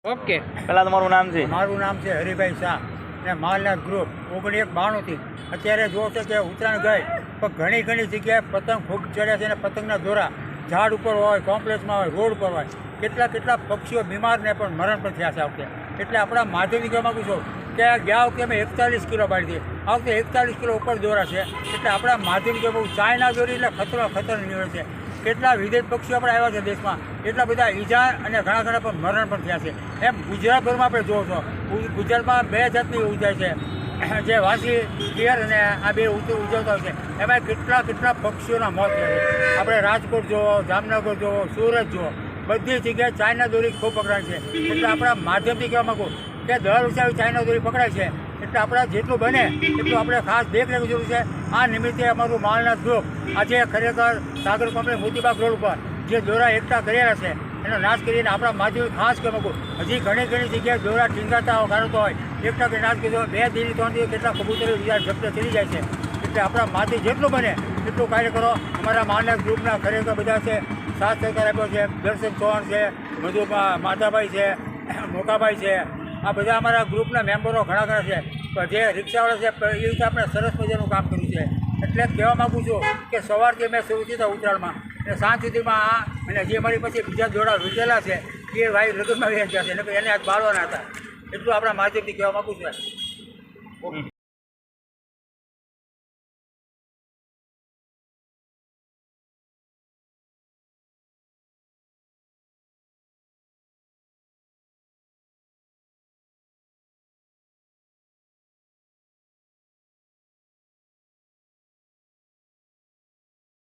Okay, પહેલાં તમારું નામ છે? મારું નામ છે હરિભાઈ શાહ અને માલનાથ ગ્રુપ 1992થી અત્યારે જો છે કે ઉત્તરાયણ ગઈ પણ ઘણી ઘણી જગ્યાએ પતંગ ખૂબ ચડ્યા છે અને પતંગના દોરા ઝાડ ઉપર હોય, કોમ્પ્લેક્સમાં હોય, રોડ પર હોય, કેટલા પક્ષીઓ બીમારને પણ મરણ પણ થયા છે આ વખતે. એટલે આપણા માધ્યમથી કહેવા માગું છું કે ગયા વખતે અમે 41 કિલો પાડી હતી, આ વખતે 41 કિલો ઉપર દોરા છે. એટલે આપણા માધ્યમથી બહુ ચાઇના દોરી એટલે ખતરો નીવડે છે. કેટલા વિદેશ પક્ષીઓ આપણે આવ્યા છે દેશમાં, એટલા બધા ઈજા અને ઘણા પણ મરણ પણ થયા છે. એમ ગુજરાતભરમાં આપણે જોવો છો, ગુજરાતમાં 2 જાતની ઉજાય છે, જે વાંસી પિયર અને આ બે ઉજવતા હોય છે. એમાં કેટલા પક્ષીઓના મોત થયા છે. આપણે રાજકોટ જુઓ, જામનગર જુઓ, સુરત જુઓ, બધી જગ્યાએ ચાઇના દોરી ખૂબ પકડાય છે. એટલે આપણા માધ્યમથી કહેવા માગું કે દર વર્ષે આવી ચાઇના દોરી પકડાય છે. એટલે આપણા જેટલું બને એટલું આપણે ખાસ દેખ લેવું જરૂર છે. આ નિમિત્તે અમારું માલનાથ ગ્રુપ આજે ખરેખર સાગર કોમ્પ્લેક્સ મોતીબાગ રોડ ઉપર જે દોરા એકઠા કરેલા છે એનો નાશ કરીને આપણા માધ્યમ ખાસ કહેવા માગું, હજી ઘણી જગ્યાએ દોરા ટીંગાતા કાઢતો હોય, એકઠા કરી નાશ કર્યો. 2 દિવસ 3 દિવસ કેટલા કબૂતરો બીજા જપ્ત ચડી જાય છે. એટલે આપણા માધ્યમ જેટલું બને એટલું કાર્ય કરો. અમારા માલનાથ ગ્રુપના ખરેખર બધા છે, સાથ સહકાર આપ્યો છે. દર્શન ચૌહાણ છે, મધુ માધાભાઈ છે, મોકાભાઈ છે, આ બધા અમારા ગ્રુપના મેમ્બરો ઘણા છે. જે રિક્ષાવાળા છે એ રીતે આપણે સરસ મજાનું કામ કર્યું છે. એટલે કહેવા માગું છું કે સવારથી મેં શરૂ થતા ઉત્તરાયણમાં અને સાંજ સુધીમાં આ અને જે મારી પછી બીજા દોડા વીટેલા છે એ ભાઈ લગ્નમાં વેચાયા છે, એને આજ બાળવાના હતા. એટલું આપણા માધ્યમથી કહેવા માગું છું.